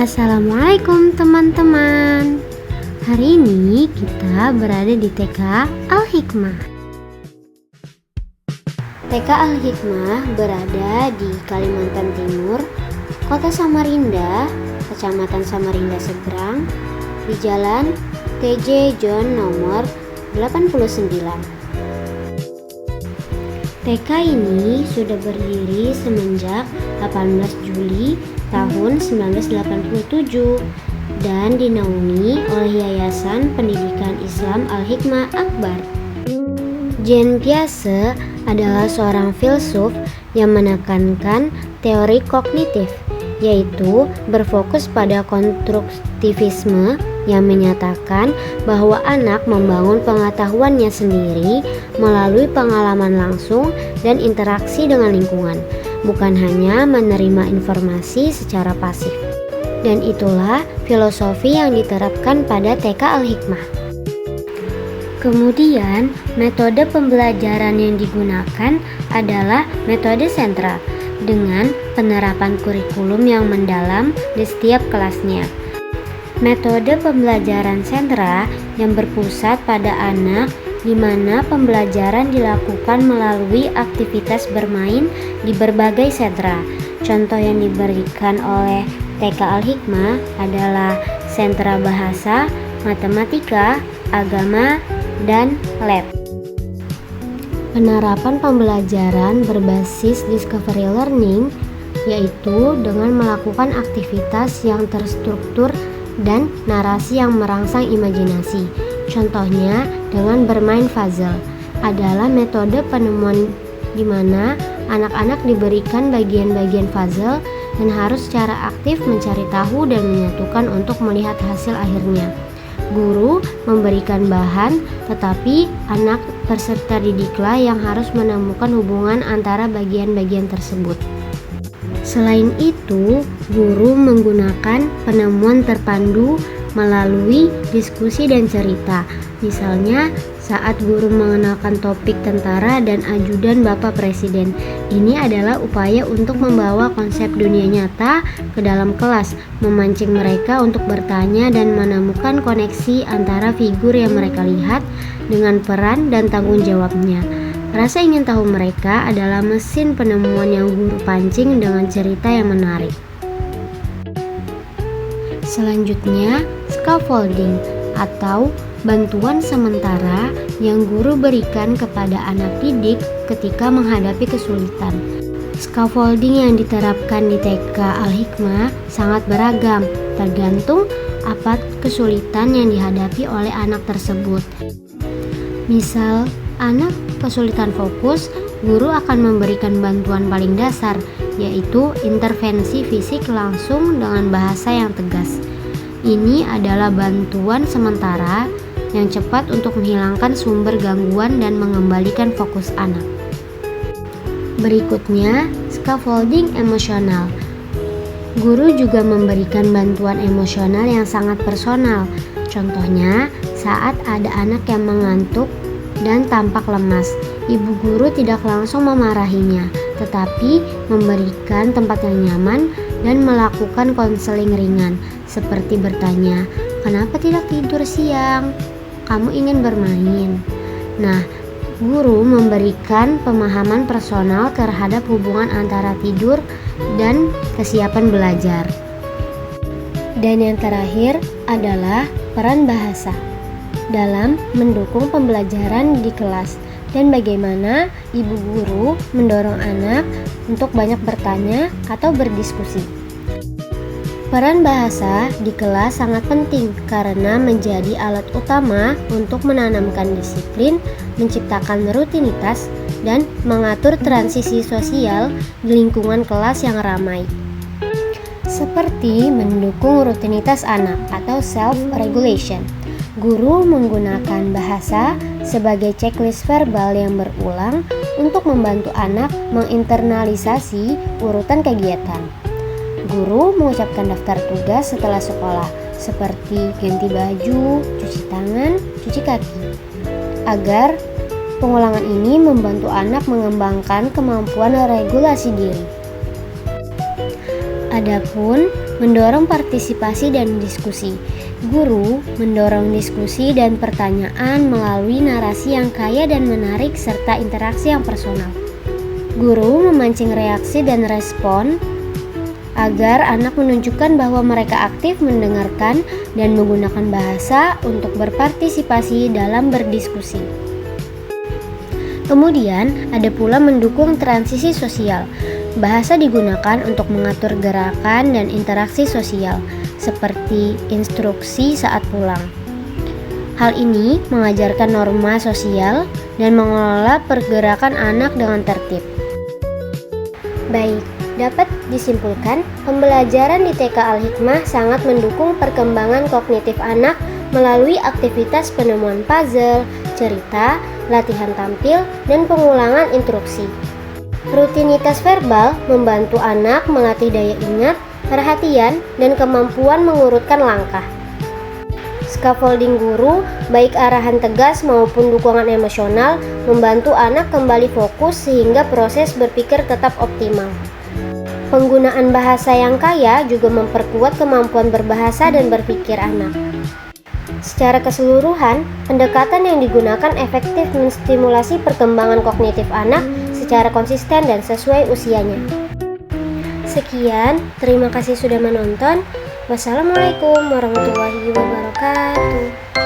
Assalamualaikum teman-teman. Hari ini kita berada di TK Al-Hikmah. TK Al-Hikmah berada di Kalimantan Timur, Kota Samarinda, Kecamatan Samarinda Seberang, di Jalan TJ John nomor 89. TK ini sudah berdiri semenjak 18 Juli tahun 1987 dan dinaungi oleh Yayasan Pendidikan Islam Al-Hikmah Akbar. Jean Piaget adalah seorang filsuf yang menekankan teori kognitif, yaitu berfokus pada konstruktivisme yang menyatakan bahwa anak membangun pengetahuannya sendiri melalui pengalaman langsung dan interaksi dengan lingkungan, bukan hanya menerima informasi secara pasif. Dan itulah filosofi yang diterapkan pada TK Al-Hikmah. Kemudian, metode pembelajaran yang digunakan adalah metode sentral dengan penerapan kurikulum yang mendalam di setiap kelasnya. Metode pembelajaran sentra yang berpusat pada anak, di mana pembelajaran dilakukan melalui aktivitas bermain di berbagai sentra. Contoh yang diberikan oleh TK Al-Hikmah adalah sentra bahasa, matematika, agama, dan lab. Penerapan pembelajaran berbasis discovery learning, yaitu dengan melakukan aktivitas yang terstruktur dan narasi yang merangsang imajinasi. Contohnya dengan bermain puzzle adalah metode penemuan di mana anak-anak diberikan bagian-bagian puzzle dan harus secara aktif mencari tahu dan menyatukan untuk melihat hasil akhirnya. Guru memberikan bahan, tetapi anak peserta didiklah yang harus menemukan hubungan antara bagian-bagian tersebut. Selain itu, guru menggunakan penemuan terpandu melalui diskusi dan cerita. Misalnya, saat guru mengenalkan topik tentara dan ajudan Bapak Presiden. Ini adalah upaya untuk membawa konsep dunia nyata ke dalam kelas, memancing mereka untuk bertanya dan menemukan koneksi antara figur yang mereka lihat dengan peran dan tanggung jawabnya. Rasa ingin tahu mereka adalah mesin penemuan yang guru pancing dengan cerita yang menarik. Selanjutnya, scaffolding atau bantuan sementara yang guru berikan kepada anak didik ketika menghadapi kesulitan. Scaffolding yang diterapkan di TK Al-Hikmah sangat beragam, tergantung apa kesulitan yang dihadapi oleh anak tersebut. Misal, anak kesulitan fokus, guru akan memberikan bantuan paling dasar, yaitu intervensi fisik langsung dengan bahasa yang tegas. Ini adalah bantuan sementara yang cepat untuk menghilangkan sumber gangguan dan mengembalikan fokus anak. Berikutnya, scaffolding emosional. Guru juga memberikan bantuan emosional yang sangat personal. Contohnya, saat ada anak yang mengantuk dan tampak lemas, ibu guru tidak langsung memarahinya, tetapi memberikan tempat yang nyaman dan melakukan konseling ringan, seperti bertanya, "Kenapa tidak tidur siang? Kamu ingin bermain?" Nah, guru memberikan pemahaman personal terhadap hubungan antara tidur dan kesiapan belajar. Dan yang terakhir adalah peran bahasa dalam mendukung pembelajaran di kelas dan bagaimana ibu guru mendorong anak untuk banyak bertanya atau berdiskusi. Peran bahasa di kelas sangat penting karena menjadi alat utama untuk menanamkan disiplin, menciptakan rutinitas, dan mengatur transisi sosial di lingkungan kelas yang ramai. Seperti mendukung rutinitas anak atau self-regulation. Guru menggunakan bahasa sebagai checklist verbal yang berulang untuk membantu anak menginternalisasi urutan kegiatan. Guru mengucapkan daftar tugas setelah sekolah, seperti ganti baju, cuci tangan, cuci kaki, agar pengulangan ini membantu anak mengembangkan kemampuan regulasi diri. Adapun mendorong partisipasi dan diskusi. Guru mendorong diskusi dan pertanyaan melalui narasi yang kaya dan menarik serta interaksi yang personal. Guru memancing reaksi dan respon agar anak menunjukkan bahwa mereka aktif mendengarkan dan menggunakan bahasa untuk berpartisipasi dalam berdiskusi. Kemudian, ada pula mendukung transisi sosial. Bahasa digunakan untuk mengatur gerakan dan interaksi sosial, seperti instruksi saat pulang. Hal ini mengajarkan norma sosial dan mengelola pergerakan anak dengan tertib. Baik, dapat disimpulkan, pembelajaran di TK Al-Hikmah sangat mendukung perkembangan kognitif anak melalui aktivitas penemuan puzzle, cerita, latihan tampil, dan pengulangan instruksi. Rutinitas verbal membantu anak melatih daya ingat, perhatian, dan kemampuan mengurutkan langkah. Scaffolding guru, baik arahan tegas maupun dukungan emosional, membantu anak kembali fokus sehingga proses berpikir tetap optimal. Penggunaan bahasa yang kaya juga memperkuat kemampuan berbahasa dan berpikir anak. Secara keseluruhan, pendekatan yang digunakan efektif menstimulasi perkembangan kognitif anak secara konsisten dan sesuai usianya. Sekian, terima kasih sudah menonton. Wassalamualaikum warahmatullahi wabarakatuh.